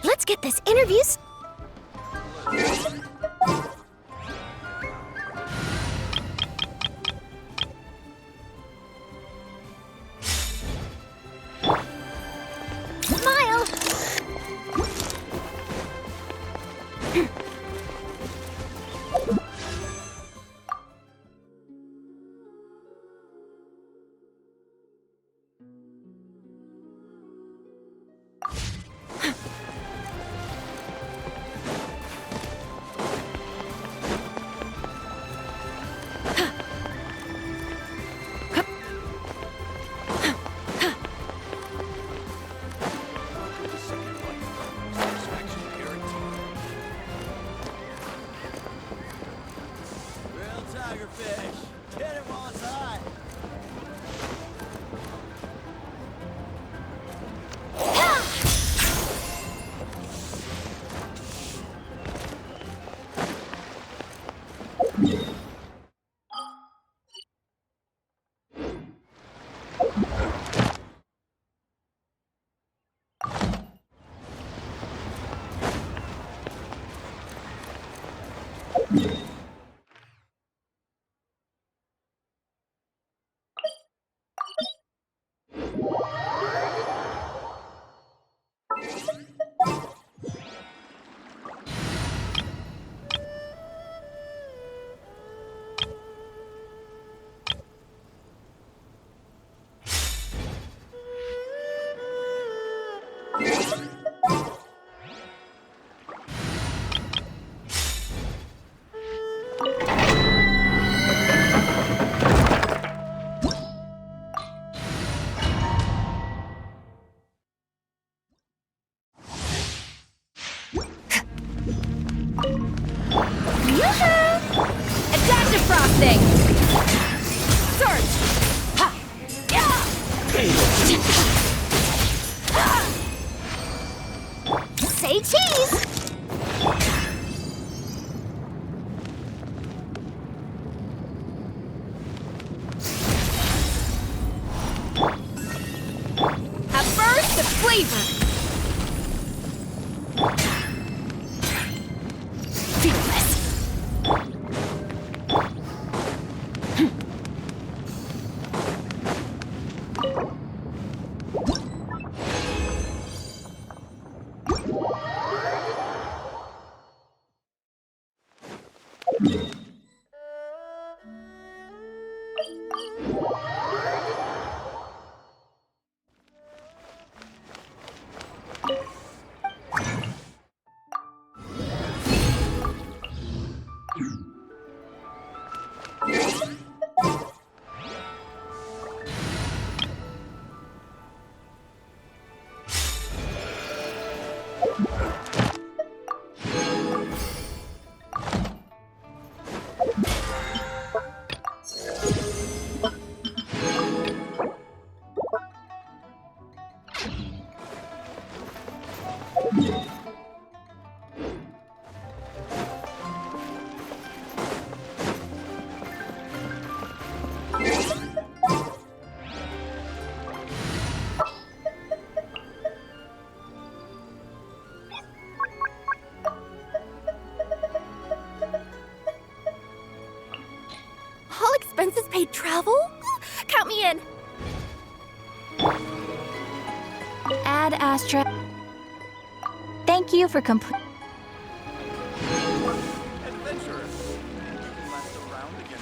Let's get this interview Smile! Adaptive frosting! Surge! Ha! Yeah! Say cheese! A burst of flavor! All expenses paid travel? Count me in. Add Astra. Thank you for complete. Adventurous. You can last around again.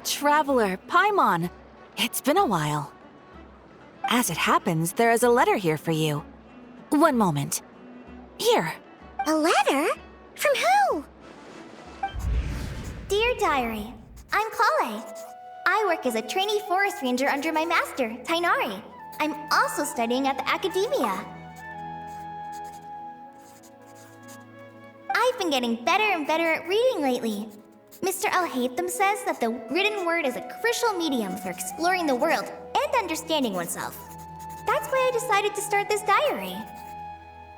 Traveler, Paimon. It's been a while. As it happens, there is a letter here for you. One moment. Here. A letter? From who? Dear Diary, I'm Kale. I work as a trainee forest ranger under my master, Tainari. I'm also studying at the academia. I've been getting better and better at reading lately. Mr. Al-Haytham says that the written word is a crucial medium for exploring the world and understanding oneself. That's why I decided to start this diary.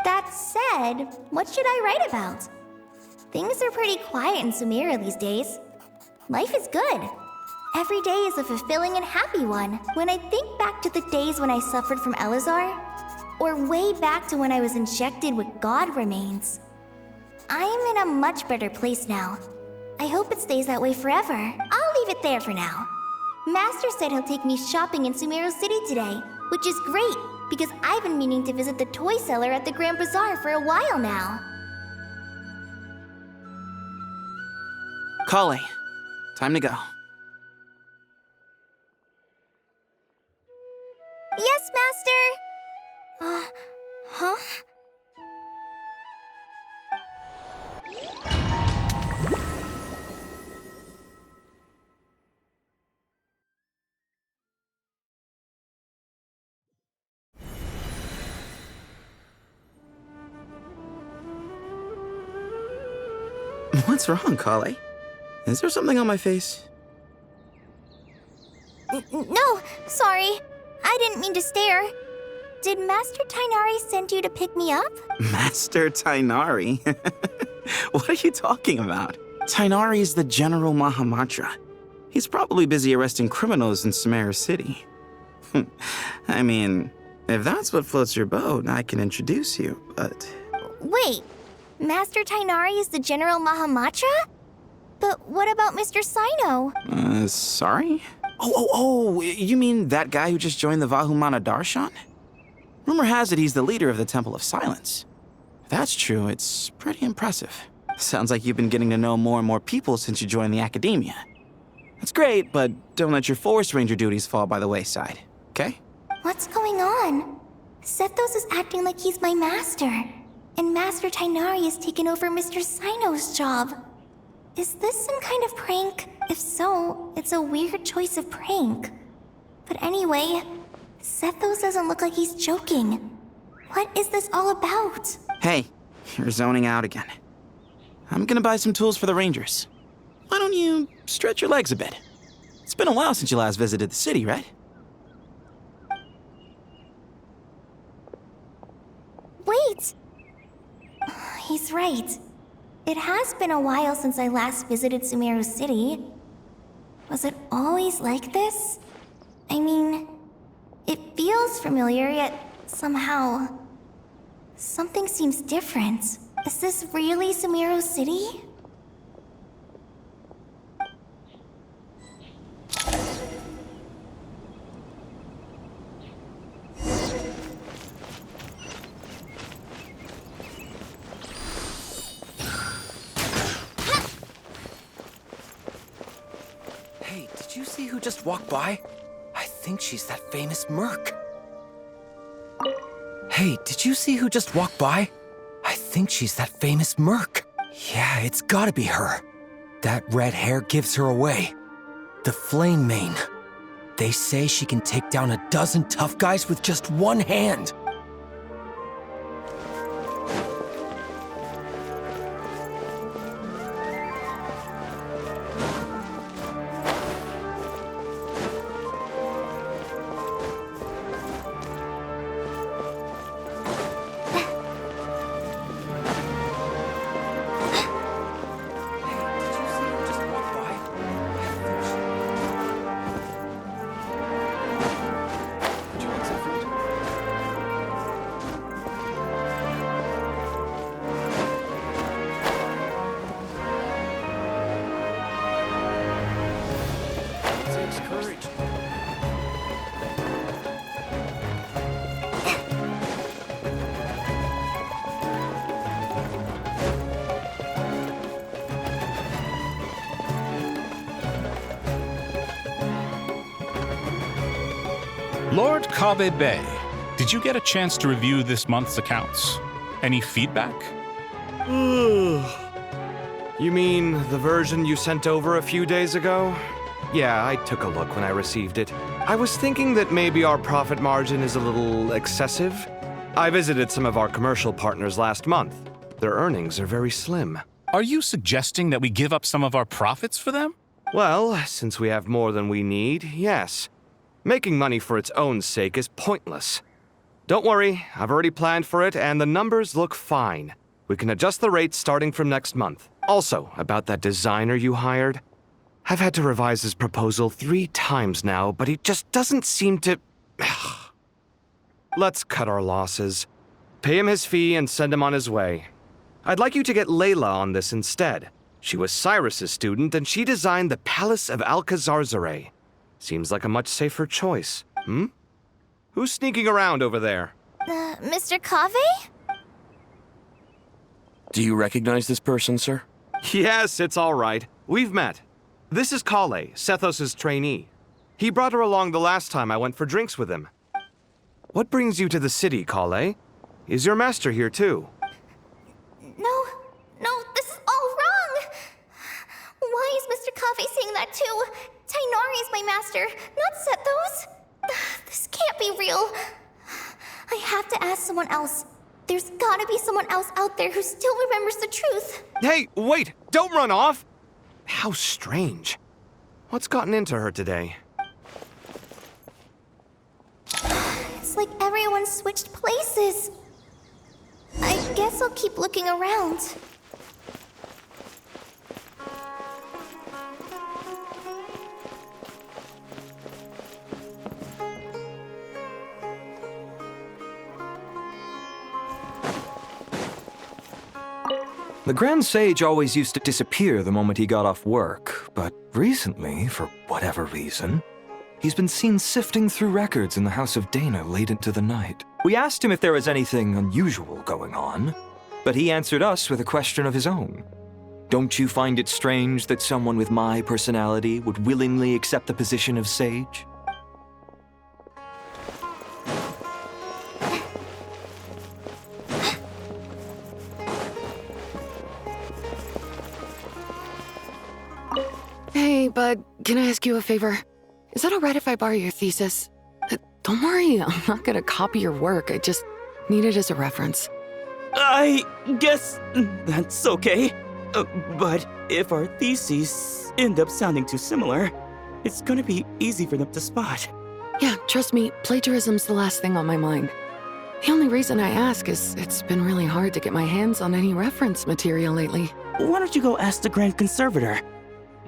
That said, what should I write about? Things are pretty quiet in Sumeru these days. Life is good. Every day is a fulfilling and happy one. When I think back to the days when I suffered from Elazar, or way back to when I was injected with God remains, I am in a much better place now. I hope it stays that way forever. I'll leave it there for now. Master said he'll take me shopping in Sumeru City today, which is great, because I've been meaning to visit the toy seller at the Grand Bazaar for a while now. Kale, time to go. Yes, Master! Huh? What's wrong, Kale? Is there something on my face? No, sorry. I didn't mean to stare. Did Master Tainari send you to pick me up? Master Tainari? What are you talking about? Tainari is the General Mahamatra. He's probably busy arresting criminals in Sumeru City. I mean, if that's what floats your boat, I can introduce you, but... Wait, Master Tainari is the General Mahamatra? But what about Mr. Sino? Sorry? Oh, you mean that guy who just joined the Vahumana Darshan? Rumor has it he's the leader of the Temple of Silence. If that's true, it's pretty impressive. Sounds like you've been getting to know more and more people since you joined the academia. That's great, but don't let your forest ranger duties fall by the wayside, okay? What's going on? Sethos is acting like he's my master, and Master Tainari has taken over Mr. Sino's job. Is this some kind of prank? If so, it's a weird choice of prank. But anyway, Sethos doesn't look like he's joking. What is this all about? Hey, you're zoning out again. I'm gonna buy some tools for the rangers. Why don't you stretch your legs a bit? It's been a while since you last visited the city, right? Wait! He's right. It has been a while since I last visited Sumeru City. Was it always like this? I mean, it feels familiar, yet somehow... something seems different. Is this really Sumeru City? Hey, did you see who just walked by? I think she's that famous merc. Hey, did you see who just walked by? I think she's that famous merc. Yeah, it's gotta be her. That red hair gives her away. The Flame Mane. They say she can take down a dozen tough guys with just one hand. Lord Kabe Bay, did you get a chance to review this month's accounts? Any feedback? You mean the version you sent over a few days ago? Yeah, I took a look when I received it. I was thinking that maybe our profit margin is a little excessive. I visited some of our commercial partners last month. Their earnings are very slim. Are you suggesting that we give up some of our profits for them? Well, since we have more than we need, yes. Making money for its own sake is pointless. Don't worry, I've already planned for it, and the numbers look fine. We can adjust the rates starting from next month. Also, about that designer you hired, I've had to revise his proposal 3 times now, but he just doesn't seem to... Let's cut our losses. Pay him his fee and send him on his way. I'd like you to get Layla on this instead. She was Cyrus's student, and she designed the Palace of Alcazarzare. Seems like a much safer choice, hmm? Who's sneaking around over there? Mr. Kave? Do you recognize this person, sir? Yes, it's all right. We've met. This is Kale, Sethos' trainee. He brought her along the last time I went for drinks with him. What brings you to the city, Kale? Is your master here too? No, this is all wrong! Why is Mr. Kave saying that too? Tainari is my master, not Sethos. This can't be real. I have to ask someone else. There's gotta be someone else out there who still remembers the truth. Hey, wait! Don't run off! How strange. What's gotten into her today? It's like everyone switched places. I guess I'll keep looking around. The Grand Sage always used to disappear the moment he got off work, but recently, for whatever reason, he's been seen sifting through records in the House of Dana late into the night. We asked him if there was anything unusual going on, but he answered us with a question of his own. Don't you find it strange that someone with my personality would willingly accept the position of sage? Hey, bud, can I ask you a favor? Is that alright if I borrow your thesis? Don't worry, I'm not gonna copy your work, I just need it as a reference. I guess that's okay. But if our theses end up sounding too similar, it's gonna be easy for them to spot. Yeah, trust me, plagiarism's the last thing on my mind. The only reason I ask is it's been really hard to get my hands on any reference material lately. Why don't you go ask the Grand Conservator?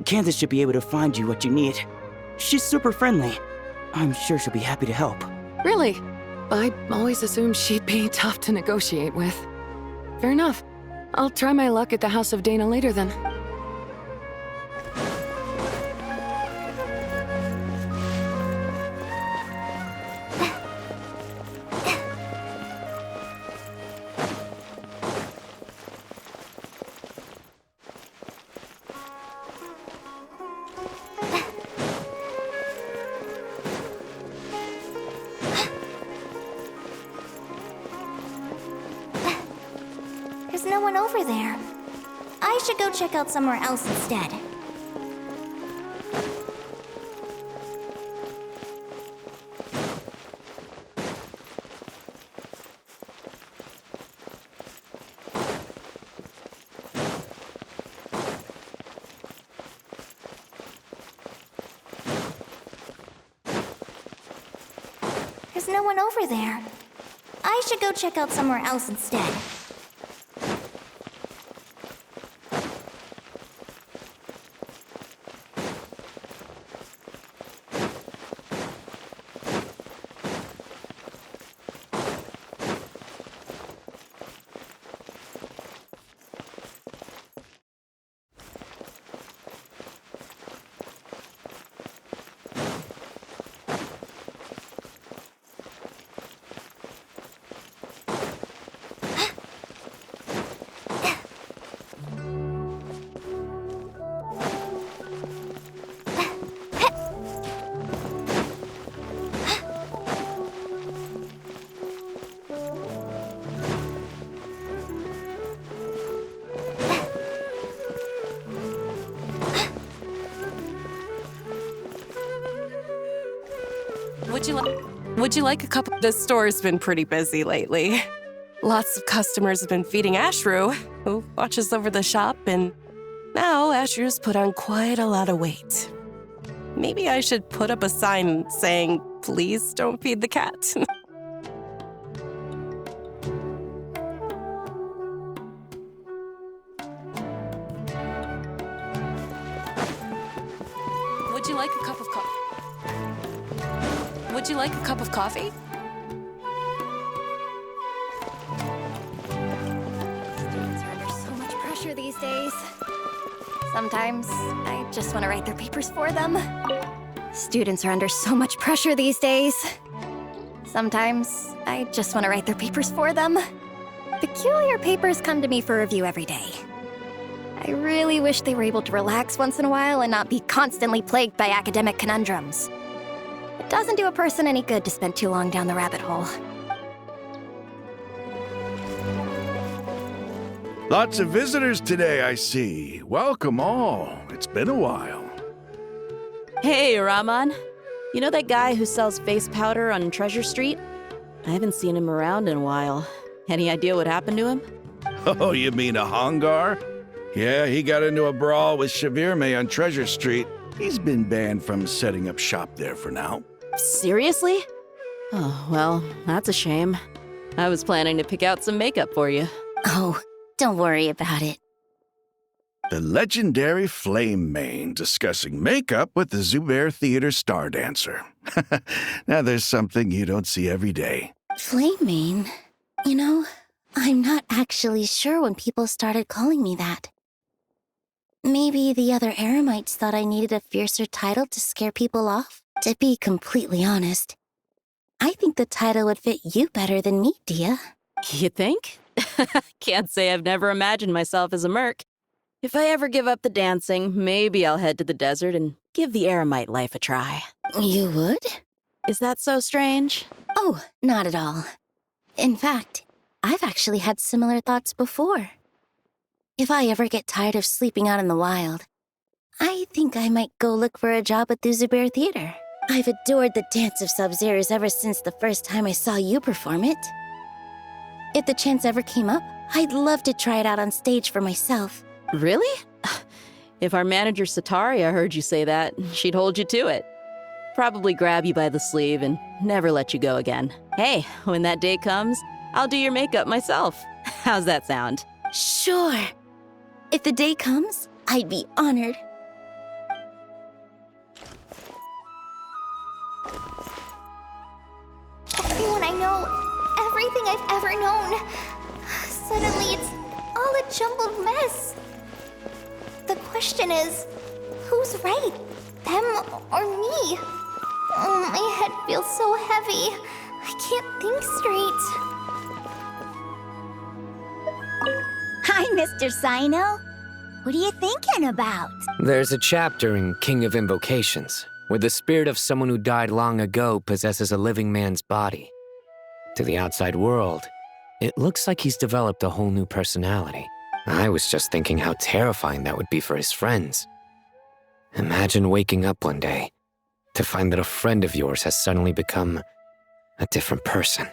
Candace should be able to find you what you need. She's super friendly. I'm sure she'll be happy to help. Really? I always assumed she'd be tough to negotiate with. Fair enough. I'll try my luck at the House of Dana later then. There's no one over there. I should go check out somewhere else instead. There's no one over there. I should go check out somewhere else instead. Would you like a cup? The store's been pretty busy lately. Lots of customers have been feeding Ashru, who watches over the shop, and now Ashru's put on quite a lot of weight. Maybe I should put up a sign saying, "Please don't feed the cat." Would you like a cup of coffee? Would you like a cup of coffee? Students are under so much pressure these days. Sometimes I just want to write their papers for them. Students are under so much pressure these days. Sometimes I just want to write their papers for them. Peculiar papers come to me for review every day. I really wish they were able to relax once in a while and not be constantly plagued by academic conundrums. It doesn't do a person any good to spend too long down the rabbit hole. Lots of visitors today, I see. Welcome all. It's been a while. Hey, Rahman. You know that guy who sells face powder on Treasure Street? I haven't seen him around in a while. Any idea what happened to him? Oh, you mean a Hongar? Yeah, he got into a brawl with Shavirme on Treasure Street. He's been banned from setting up shop there for now. Seriously? Oh, well, that's a shame. I was planning to pick out some makeup for you. Oh, don't worry about it. The legendary Flame Mane discussing makeup with the Zubair Theater star dancer. Now there's something you don't see every day. Flame Mane? You know, I'm not actually sure when people started calling me that. Maybe the other Eremites thought I needed a fiercer title to scare people off? To be completely honest, I think the title would fit you better than me, Dia. You think? Can't say I've never imagined myself as a merc. If I ever give up the dancing, maybe I'll head to the desert and give the Eremite life a try. You would? Is that so strange? Oh, not at all. In fact, I've actually had similar thoughts before. If I ever get tired of sleeping out in the wild, I think I might go look for a job at the Zubair Theater. I've adored the dance of Sub-Zeros ever since the first time I saw you perform it. If the chance ever came up, I'd love to try it out on stage for myself. Really? If our manager Sataria heard you say that, she'd hold you to it. Probably grab you by the sleeve and never let you go again. Hey, when that day comes, I'll do your makeup myself. How's that sound? Sure. If the day comes, I'd be honored. Everyone I know, everything I've ever known. Suddenly it's all a jumbled mess. The question is, who's right? Them or me? Oh, my head feels so heavy. I can't think straight. Hi, Mr. Sino. What are you thinking about? There's a chapter in King of Invocations where the spirit of someone who died long ago possesses a living man's body. To the outside world, it looks like he's developed a whole new personality. I was just thinking how terrifying that would be for his friends. Imagine waking up one day to find that a friend of yours has suddenly become a different person.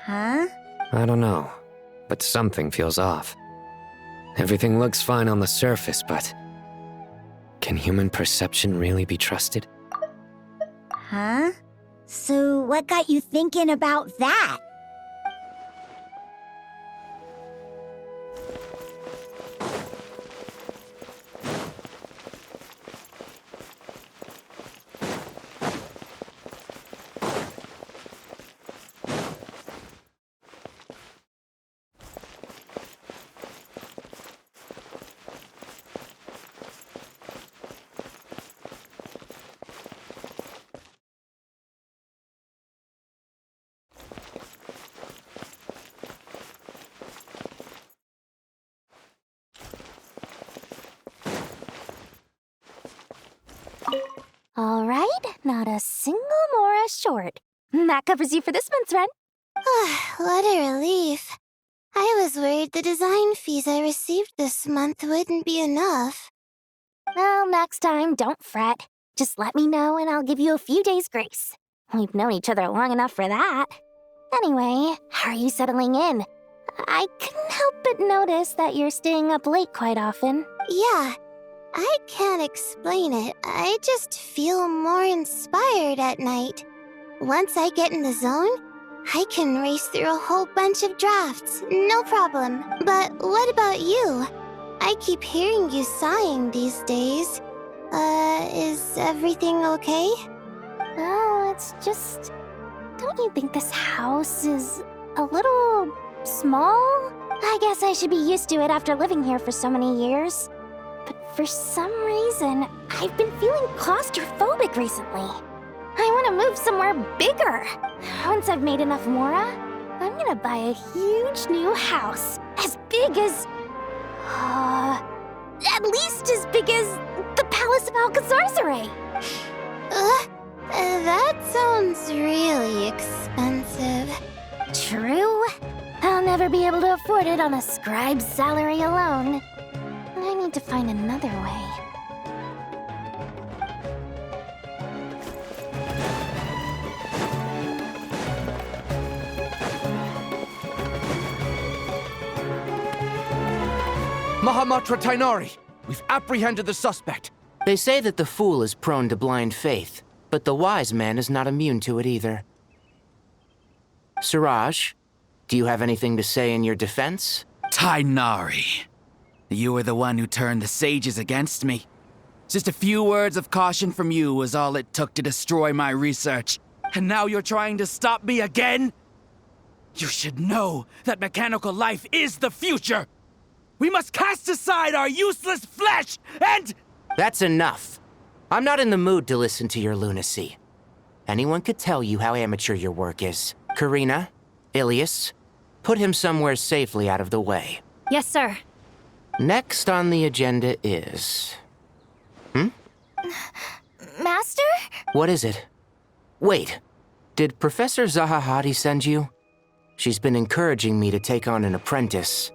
Huh? I don't know, but something feels off. Everything looks fine on the surface, but can human perception really be trusted? Huh? So what got you thinking about that? All right, not a single Mora short. That covers you for this month's rent. What a relief. I was worried the design fees I received this month wouldn't be enough. Well, next time, don't fret. Just let me know and I'll give you a few days' grace. We've known each other long enough for that. Anyway, how are you settling in? I couldn't help but notice that you're staying up late quite often. Yeah, I can't explain it. I just feel more inspired at night. Once I get in the zone, I can race through a whole bunch of drafts, no problem. But what about you? I keep hearing you sighing these days. Is everything okay? Well, it's just... Don't you think this house is a little small? I guess I should be used to it after living here for so many years. But for some reason, I've been feeling claustrophobic recently. I want to move somewhere bigger. Once I've made enough Mora, I'm gonna buy a huge new house. As big as... at least as big as the Palace of Alcazarzaray. That sounds really expensive. True. I'll never be able to afford it on a scribe's salary alone. I need to find another way. Mahamatra Tainari! We've apprehended the suspect. They say that the fool is prone to blind faith, but the wise man is not immune to it either. Suraj, do you have anything to say in your defense? Tainari, you were the one who turned the sages against me. Just a few words of caution from you was all it took to destroy my research. And now you're trying to stop me again? You should know that mechanical life is the future! We must cast aside our useless flesh and... That's enough. I'm not in the mood to listen to your lunacy. Anyone could tell you how amateur your work is. Karina, Ilias, put him somewhere safely out of the way. Yes, sir. Next on the agenda is... Master? What is it? Wait, did Professor Zahahati send you? She's been encouraging me to take on an apprentice.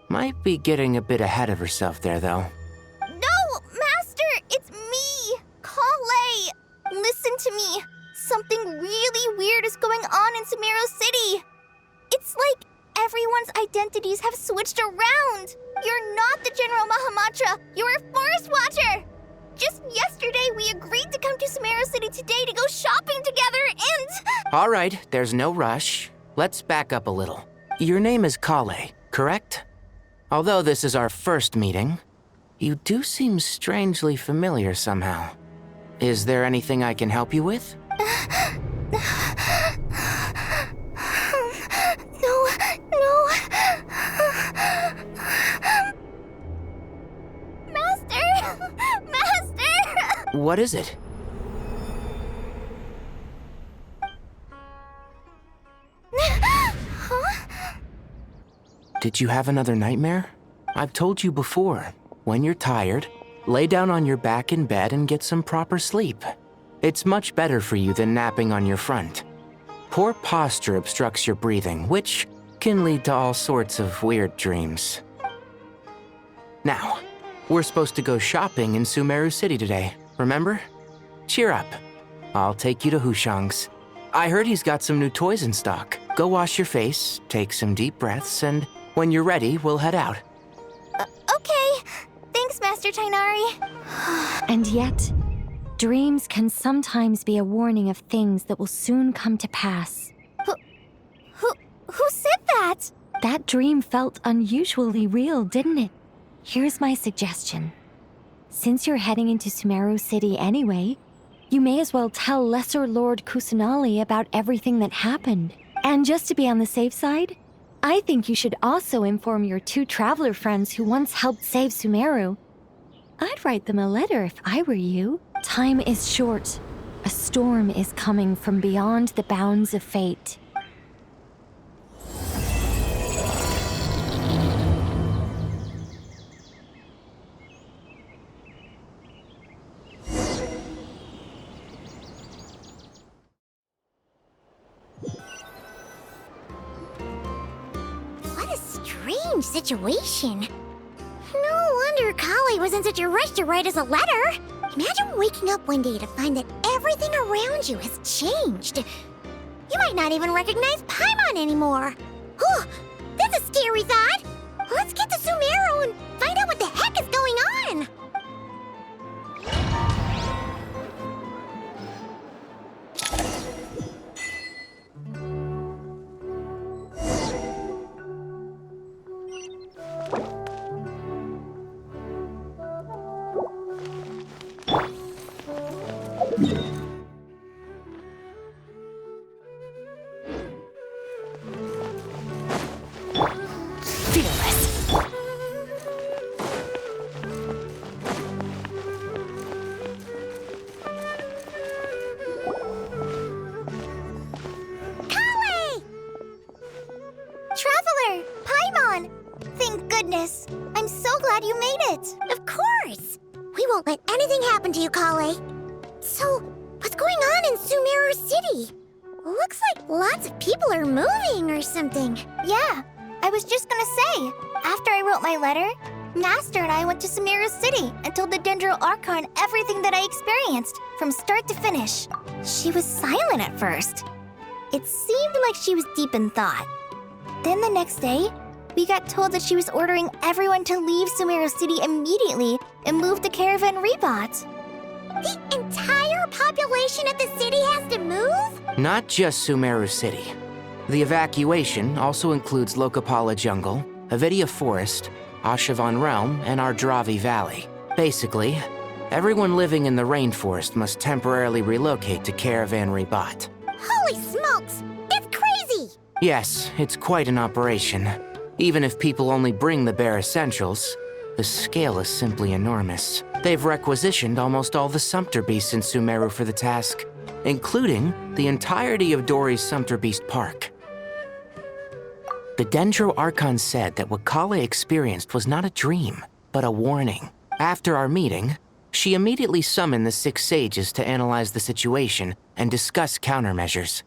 Might be getting a bit ahead of herself there, though. No, Master! It's me! Kale! Listen to me. Something really weird is going on in Sumeru City. It's like everyone's identities have switched around. You're not the General Mahamatra. You're a Forest Watcher. Just yesterday, we agreed to come to Sumeru City today to go shopping together and... All right, there's no rush. Let's back up a little. Your name is Kale, correct? Although this is our first meeting, you do seem strangely familiar somehow. Is there anything I can help you with? No. Master! What is it? Did you have another nightmare? I've told you before, when you're tired, lay down on your back in bed and get some proper sleep. It's much better for you than napping on your front. Poor posture obstructs your breathing, which can lead to all sorts of weird dreams. Now, we're supposed to go shopping in Sumeru City today, remember? Cheer up. I'll take you to Hushang's. I heard he's got some new toys in stock. Go wash your face, take some deep breaths, and when you're ready, we'll head out. Okay. Thanks, Master Tainari. And yet, dreams can sometimes be a warning of things that will soon come to pass. Who said that? That dream felt unusually real, didn't it? Here's my suggestion. Since you're heading into Sumeru City anyway, you may as well tell Lesser Lord Kusanali about everything that happened. And just to be on the safe side, I think you should also inform your 2 traveler friends who once helped save Sumeru. I'd write them a letter if I were you. Time is short. A storm is coming from beyond the bounds of fate. What a strange situation. No wonder Kale was in such a rush to write us a letter. Imagine waking up one day to find that everything around you has changed. You might not even recognize Paimon anymore. Oh, that's a scary thought. Let's get to Sumeru and find out what the heck is going on. Traveler! Paimon! Thank goodness. I'm so glad you made it. Of course! We won't let anything happen to you, Kale. So, what's going on in Sumeru City? Looks like lots of people are moving or something. Yeah, I was just gonna say, after I wrote my letter, Master and I went to Sumeru City and told the Dendro Archon everything that I experienced, from start to finish. She was silent at first. It seemed like she was deep in thought. Then the next day, we got told that she was ordering everyone to leave Sumeru City immediately and move to Caravan Rebot. The entire population of the city has to move? Not just Sumeru City. The evacuation also includes Lokapala Jungle, Avidia Forest, Ashavan Realm, and Ardravi Valley. Basically, everyone living in the rainforest must temporarily relocate to Caravan Rebot. Holy smokes! It's crazy! Yes, it's quite an operation. Even if people only bring the bare essentials, the scale is simply enormous. They've requisitioned almost all the Sumpter Beasts in Sumeru for the task, including the entirety of Dori's Sumpter Beast Park. The Dendro Archon said that what Kale experienced was not a dream, but a warning. After our meeting, she immediately summoned the 6 sages to analyze the situation and discuss countermeasures.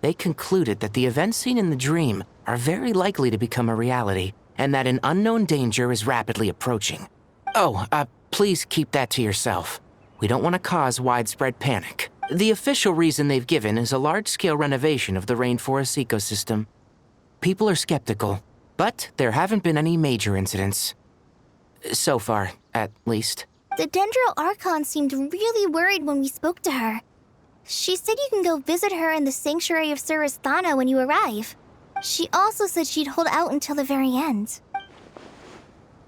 They concluded that the events seen in the dream are very likely to become a reality, and that an unknown danger is rapidly approaching. Oh, please keep that to yourself. We don't want to cause widespread panic. The official reason they've given is a large-scale renovation of the rainforest ecosystem. People are skeptical, but there haven't been any major incidents. So far, at least. The Dendro Archon seemed really worried when we spoke to her. She said you can go visit her in the Sanctuary of Surasthana when you arrive. She also said she'd hold out until the very end.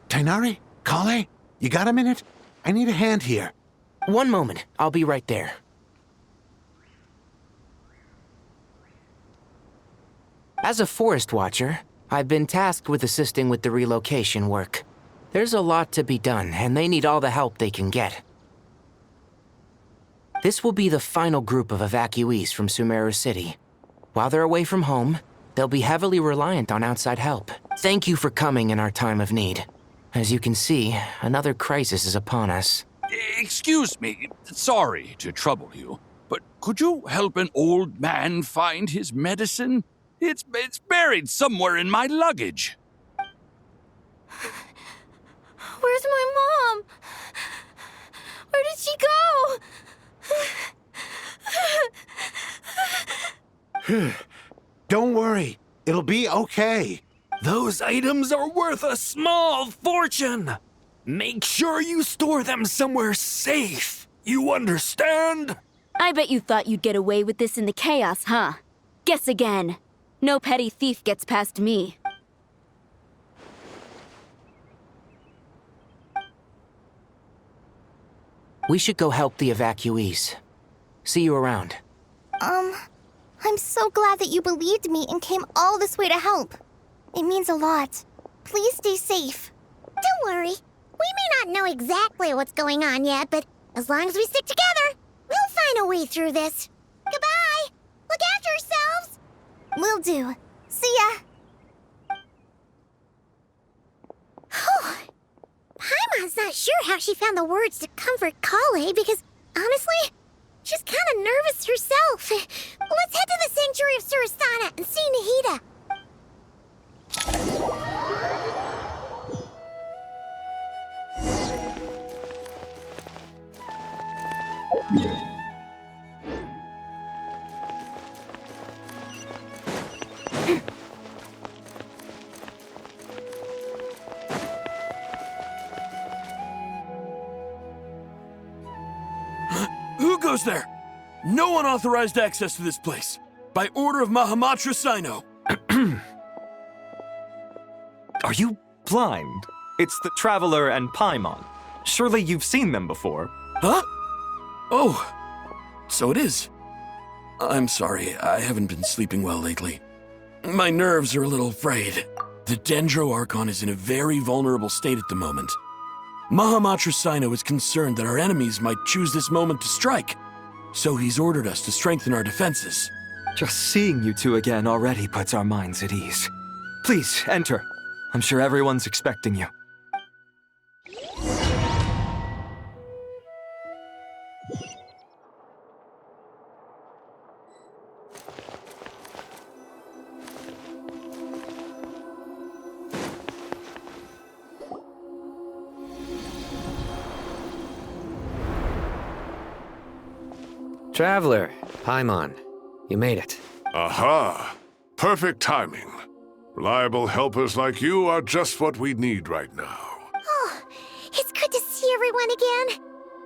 Tainari? Kale? You got a minute? I need a hand here. One moment. I'll be right there. As a forest watcher, I've been tasked with assisting with the relocation work. There's a lot to be done, and they need all the help they can get. This will be the final group of evacuees from Sumeru City. While they're away from home, they'll be heavily reliant on outside help. Thank you for coming in our time of need. As you can see, another crisis is upon us. Excuse me, sorry to trouble you, but could you help an old man find his medicine? It's buried somewhere in my luggage. Where's my mom? Where did she go? Don't worry. It'll be okay. Those items are worth a small fortune. Make sure you store them somewhere safe. You understand? I bet you thought you'd get away with this in the chaos, huh? Guess again. No petty thief gets past me. We should go help the evacuees. See you around. I'm so glad that you believed me and came all this way to help. It means a lot. Please stay safe. Don't worry. We may not know exactly what's going on yet, but as long as we stick together, we'll find a way through this. Goodbye! Look after yourselves! Will do. See ya! Paimon's not sure how she found the words to comfort Kale because, honestly, she's kind of nervous herself. Let's head to the Sanctuary of Surasthana and see Nahida. goes there? No unauthorized access to this place. By order of Mahamatra Sino. Are you blind? It's the Traveler and Paimon. Surely you've seen them before. Huh? Oh, so it is. I'm sorry, I haven't been sleeping well lately. My nerves are a little frayed. The Dendro Archon is in a very vulnerable state at the moment. Mahamatra Sino is concerned that our enemies might choose this moment to strike, so he's ordered us to strengthen our defenses. Just seeing you two again already puts our minds at ease. Please, enter. I'm sure everyone's expecting you. Traveler, Paimon, you made it. Aha! Perfect timing. Reliable helpers like you are just what we need right now. Oh, it's good to see everyone again.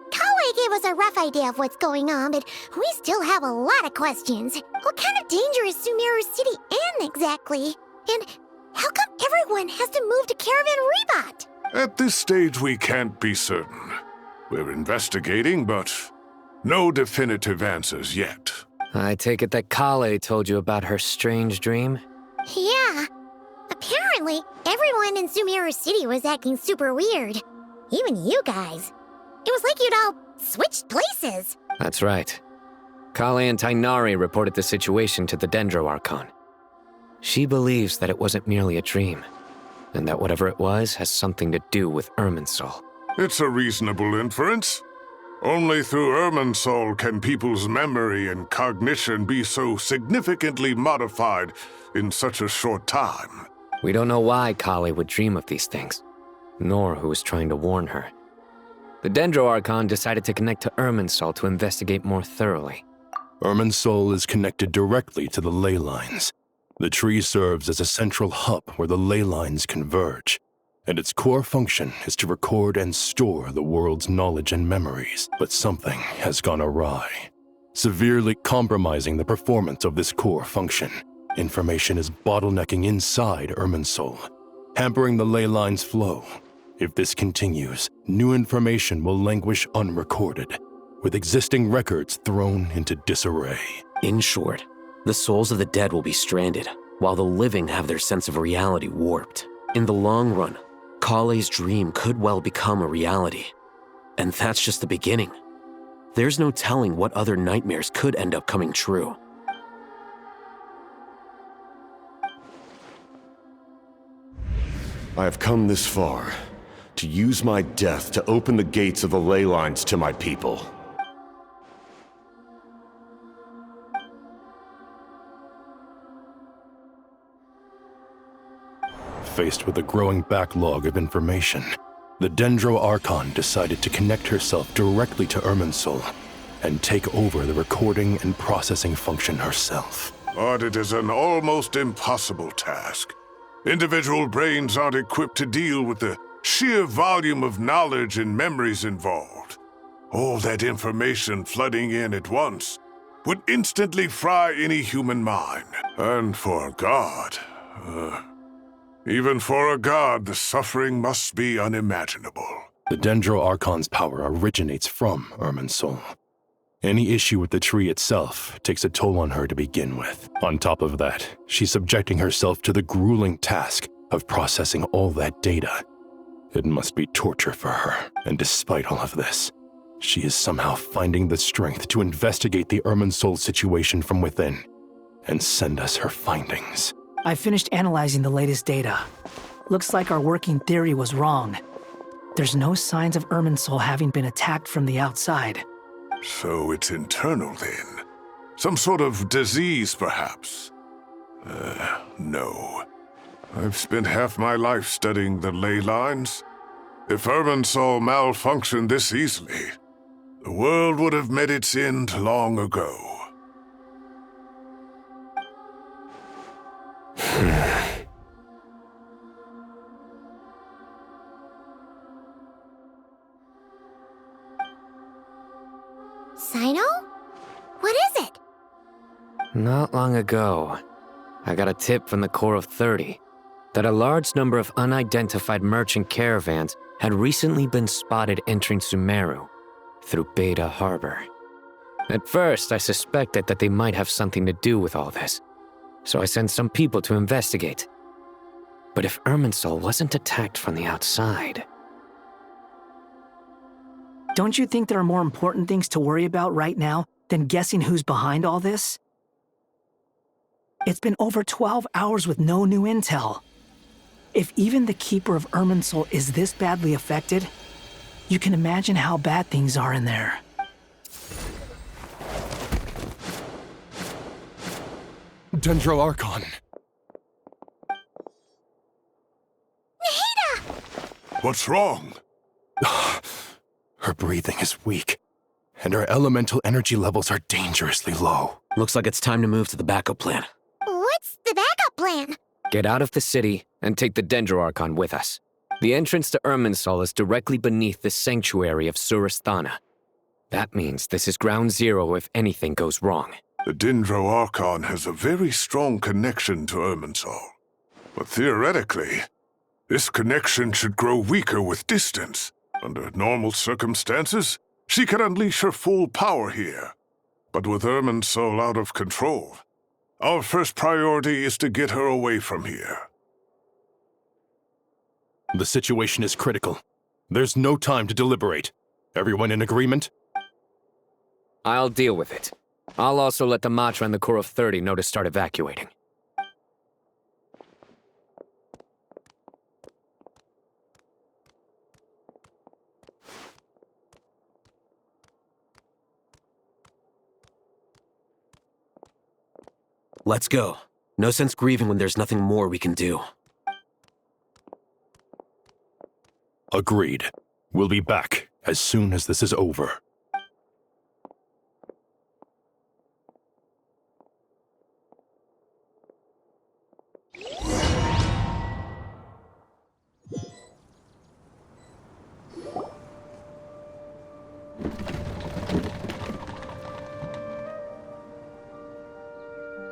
Kawaii gave us a rough idea of what's going on, but we still have a lot of questions. What kind of danger is Sumeru City in exactly? And how come everyone has to move to Caravan Rebot? At this stage, we can't be certain. We're investigating, but no definitive answers yet. I take it that Kale told you about her strange dream? Yeah. Apparently, everyone in Sumeru City was acting super weird. Even you guys. It was like you'd all switched places. That's right. Kale and Tainari reported the situation to the Dendro Archon. She believes that it wasn't merely a dream, and that whatever it was has something to do with Irminsul. It's a reasonable inference. Only through Irminsul can people's memory and cognition be so significantly modified in such a short time. We don't know why Kale would dream of these things, nor who was trying to warn her. The Dendro Archon decided to connect to Irminsul to investigate more thoroughly. Irminsul is connected directly to the ley lines. The tree serves as a central hub where the ley lines converge, and its core function is to record and store the world's knowledge and memories. But something has gone awry, severely compromising the performance of this core function. Information is bottlenecking inside Irminsul, hampering the ley lines' flow. If this continues, new information will languish unrecorded, with existing records thrown into disarray. In short, the souls of the dead will be stranded, while the living have their sense of reality warped. In the long run, Kale's dream could well become a reality. And that's just the beginning. There's no telling what other nightmares could end up coming true. I have come this far to use my death to open the gates of the ley lines to my people. Faced with a growing backlog of information, the Dendro Archon decided to connect herself directly to Irminsul and take over the recording and processing function herself. But it is an almost impossible task. Individual brains aren't equipped to deal with the sheer volume of knowledge and memories involved. All that information flooding in at once would instantly fry any human mind. And for a god, even for a god, the suffering must be unimaginable. The Dendro Archon's power originates from Irminsul. Any issue with the tree itself takes a toll on her to begin with. On top of that, she's subjecting herself to the grueling task of processing all that data. It must be torture for her, and despite all of this, she is somehow finding the strength to investigate the Irminsul situation from within and send us her findings. I finished analyzing the latest data. Looks like our working theory was wrong. There's no signs of Irminsul having been attacked from the outside. So it's internal then? Some sort of disease, perhaps? No. I've spent half my life studying the ley lines. If Irminsul malfunctioned this easily, the world would have met its end long ago. Sino? What is it? Not long ago, I got a tip from the Core of 30 that a large number of unidentified merchant caravans had recently been spotted entering Sumeru through Beta Harbor. At first, I suspected that they might have something to do with all this, so I sent some people to investigate. But if Irminsul wasn't attacked from the outside... Don't you think there are more important things to worry about right now than guessing who's behind all this? It's been over 12 hours with no new intel. If even the Keeper of Irminsul is this badly affected, you can imagine how bad things are in there. Dendro Archon. What's wrong? Her breathing is weak, and her elemental energy levels are dangerously low. Looks like it's time to move to the backup plan. What's the backup plan? Get out of the city and take the Dendro Archon with us. The entrance to Irminsul is directly beneath the sanctuary of Surasthana. That means this is ground zero if anything goes wrong. The Dendro Archon has a very strong connection to Irminsul. But theoretically, this connection should grow weaker with distance. Under normal circumstances, she can unleash her full power here. But with Irminsul out of control, our first priority is to get her away from here. The situation is critical. There's no time to deliberate. Everyone in agreement? I'll deal with it. I'll also let the Matra and the Core of 30 know to start evacuating. Let's go. No sense grieving when there's nothing more we can do. Agreed. We'll be back as soon as this is over.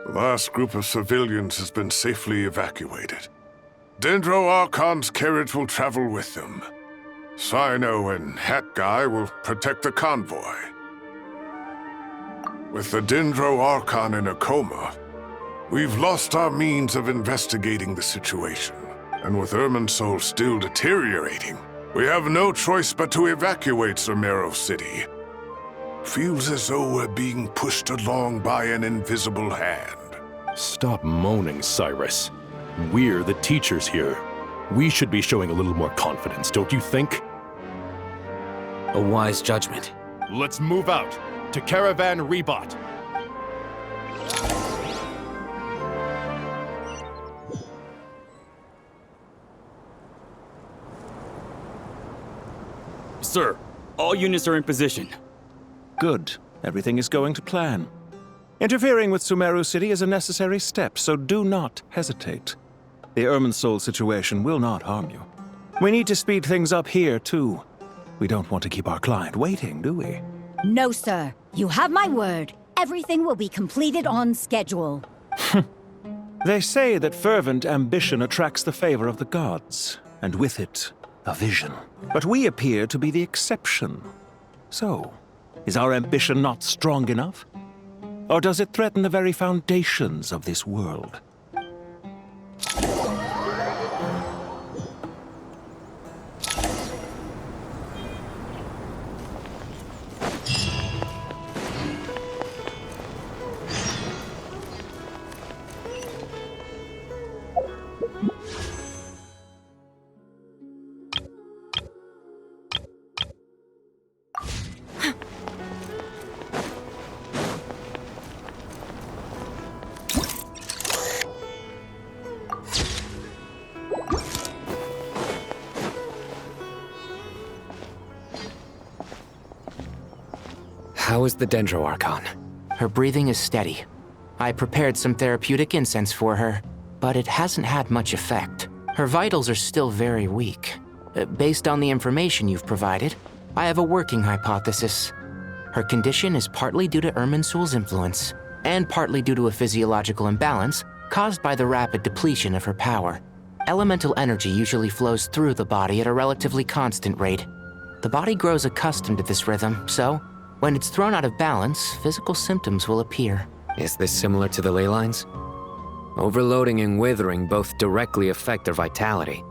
The last group of civilians has been safely evacuated. Dendro Archon's carriage will travel with them. Sino and Hat Guy will protect the convoy. With the Dendro Archon in a coma, we've lost our means of investigating the situation. And with Irminsul still deteriorating, we have no choice but to evacuate Sumeru City. Feels as though we're being pushed along by an invisible hand. Stop moaning, Cyrus. We're the teachers here. We should be showing a little more confidence, don't you think? A wise judgment. Let's move out to Caravan Rebot. Sir, all units are in position. Good. Everything is going to plan. Interfering with Sumeru City is a necessary step, so do not hesitate. The Irminsul situation will not harm you. We need to speed things up here, too. We don't want to keep our client waiting, do we? No, sir. You have my word. Everything will be completed on schedule. They say that fervent ambition attracts the favor of the gods, and with it, a vision. But we appear to be the exception. So, is our ambition not strong enough? Or does it threaten the very foundations of this world? How is the Dendro Archon? Her breathing is steady. I prepared some therapeutic incense for her, but it hasn't had much effect. Her vitals are still very weak. Based on the information you've provided, I have a working hypothesis. Her condition is partly due to Irminsul's influence, and partly due to a physiological imbalance caused by the rapid depletion of her power. Elemental energy usually flows through the body at a relatively constant rate. The body grows accustomed to this rhythm, so when it's thrown out of balance, physical symptoms will appear. Is this similar to the ley lines? Overloading and withering both directly affect their vitality,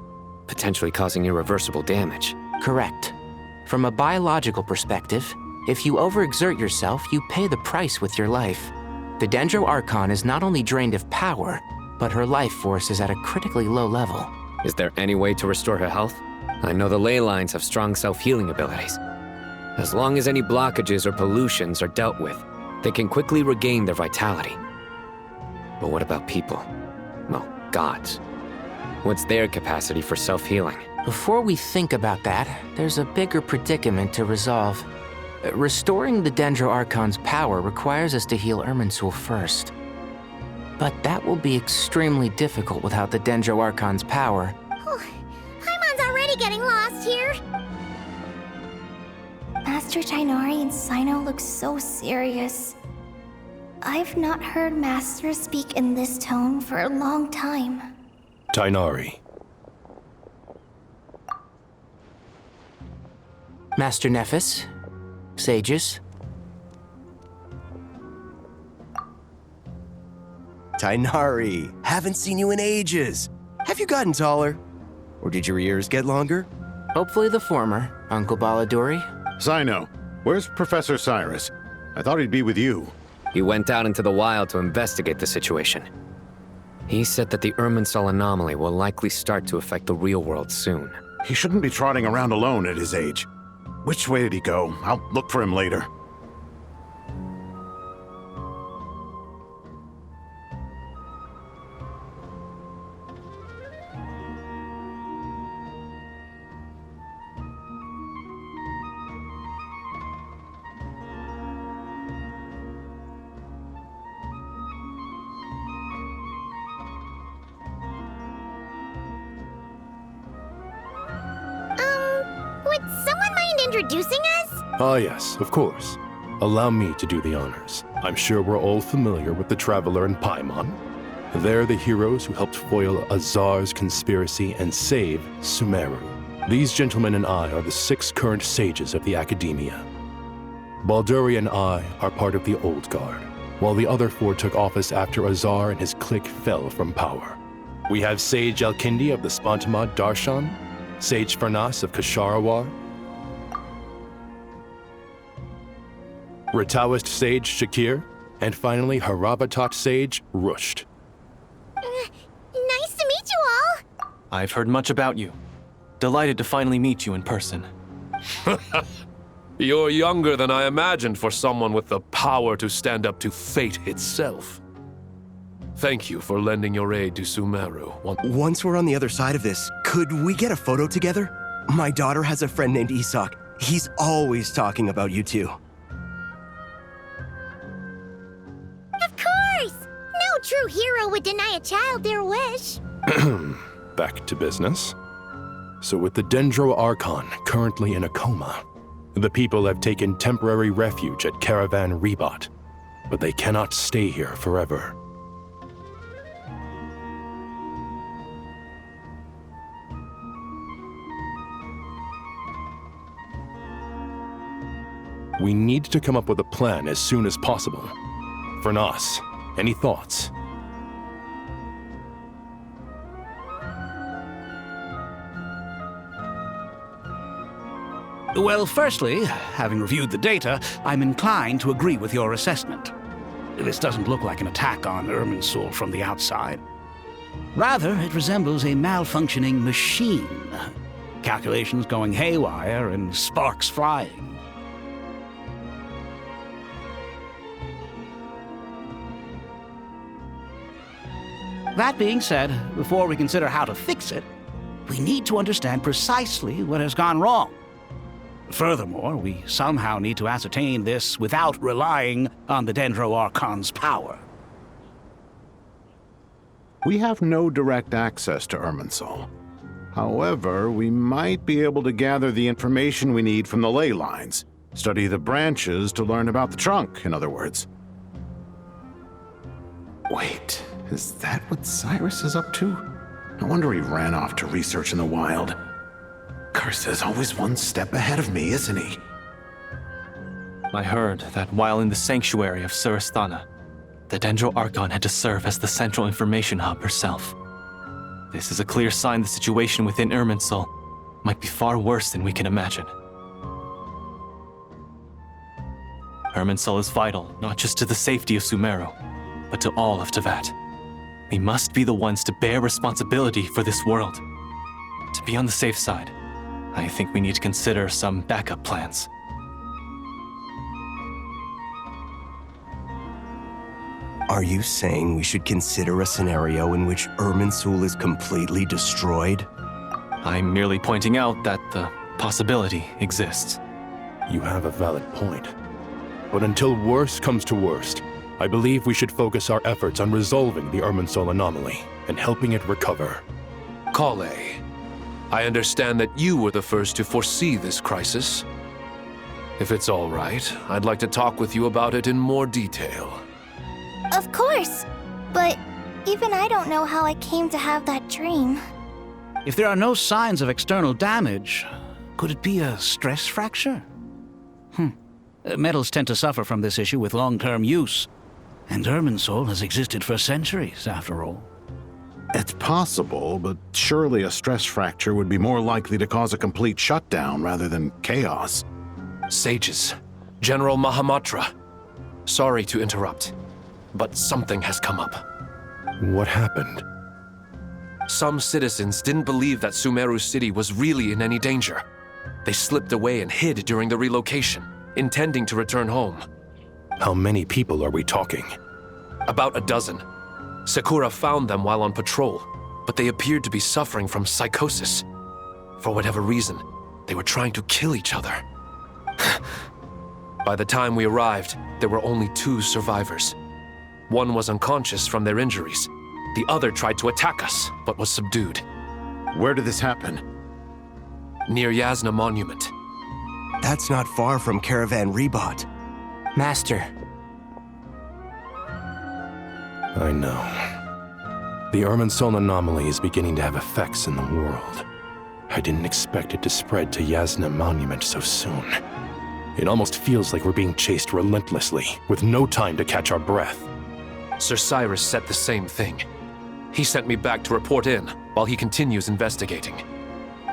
potentially causing irreversible damage. Correct. From a biological perspective, if you overexert yourself, you pay the price with your life. The Dendro Archon is not only drained of power, but her life force is at a critically low level. Is there any way to restore her health? I know the ley lines have strong self-healing abilities. As long as any blockages or pollutions are dealt with, they can quickly regain their vitality. But what about people? Well, gods. What's their capacity for self-healing? Before we think about that, there's a bigger predicament to resolve. Restoring the Dendro Archon's power requires us to heal Irminsul first. But that will be extremely difficult without the Dendro Archon's power. Paimon's already getting lost here. Master Tighnari and Sino look so serious. I've not heard Master speak in this tone for a long time. Tighnari. Master Nephis, sages. Tighnari, haven't seen you in ages. Have you gotten taller? Or did your ears get longer? Hopefully the former, Uncle Baladuri. Sino, where's Professor Cyrus? I thought he'd be with you. He went out into the wild to investigate the situation. He said that the Irminsul anomaly will likely start to affect the real world soon. He shouldn't be trotting around alone at his age. Which way did he go? I'll look for him later. Would someone mind introducing us? Ah, yes, of course. Allow me to do the honors. I'm sure we're all familiar with the Traveler and Paimon. They're the heroes who helped foil Azar's conspiracy and save Sumeru. These gentlemen and I are the 6 current sages of the Academia. Balduri and I are part of the Old Guard, while the other 4 took office after Azar and his clique fell from power. We have Sage Alkindi of the Spontamad Darshan, Sage Farnas of Kasharawar, Rataoist Sage Shakir, and finally Harabatot Sage Rusht. Nice to meet you all. I've heard much about you. Delighted to finally meet you in person. You're younger than I imagined for someone with the power to stand up to fate itself. Thank you for lending your aid to Sumeru. Once we're on the other side of this, could we get a photo together? My daughter has a friend named Isak. He's always talking about you two. Of course! No true hero would deny a child their wish. Back to business. So with the Dendro Archon currently in a coma, the people have taken temporary refuge at Caravan Rebot, but they cannot stay here forever. We need to come up with a plan as soon as possible. Farnas, any thoughts? Well, firstly, having reviewed the data, I'm inclined to agree with your assessment. This doesn't look like an attack on Irminsul from the outside. Rather, it resembles a malfunctioning machine. Calculations going haywire and sparks flying. That being said, before we consider how to fix it, we need to understand precisely what has gone wrong. Furthermore, we somehow need to ascertain this without relying on the Dendro Archon's power. We have no direct access to Irminsul. However, we might be able to gather the information we need from the ley lines. Study the branches to learn about the trunk, in other words. Wait, is that what Cyrus is up to? No wonder he ran off to research in the wild. Curse, always one step ahead of me, isn't he? I heard that while in the sanctuary of Surasthana, the Dendro Archon had to serve as the central information hub herself. This is a clear sign the situation within Irminsul might be far worse than we can imagine. Irminsul is vital not just to the safety of Sumeru, but to all of Teyvat. We must be the ones to bear responsibility for this world. To be on the safe side, I think we need to consider some backup plans. Are you saying we should consider a scenario in which Irminsul is completely destroyed? I'm merely pointing out that the possibility exists. You have a valid point. But until worst comes to worst, I believe we should focus our efforts on resolving the Irminsul anomaly and helping it recover. Kale, I understand that you were the first to foresee this crisis. If it's all right, I'd like to talk with you about it in more detail. Of course! But even I don't know how I came to have that dream. If there are no signs of external damage, could it be a stress fracture? Metals tend to suffer from this issue with long-term use. And Irminsul has existed for centuries, after all. It's possible, but surely a stress fracture would be more likely to cause a complete shutdown rather than chaos. Sages, General Mahamatra, sorry to interrupt, but something has come up. What happened? Some citizens didn't believe that Sumeru City was really in any danger. They slipped away and hid during the relocation, intending to return home. How many people are we talking? About a dozen. Sakura found them while on patrol, but they appeared to be suffering from psychosis. For whatever reason, they were trying to kill each other. By the time we arrived, there were only 2 survivors. One was unconscious from their injuries. The other tried to attack us, but was subdued. Where did this happen? Near Yasna Monument. That's not far from Caravan Rebot. Master. I know. The Irminsul anomaly is beginning to have effects in the world. I didn't expect it to spread to Yasna Monument so soon. It almost feels like we're being chased relentlessly, with no time to catch our breath. Sir Cyrus said the same thing. He sent me back to report in, while he continues investigating.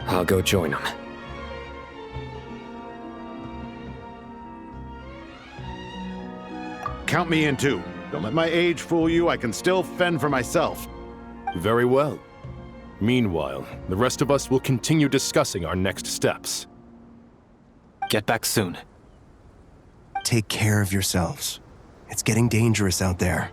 I'll go join him. Count me in too. Don't let my age fool you, I can still fend for myself. Very well. Meanwhile, the rest of us will continue discussing our next steps. Get back soon. Take care of yourselves. It's getting dangerous out there.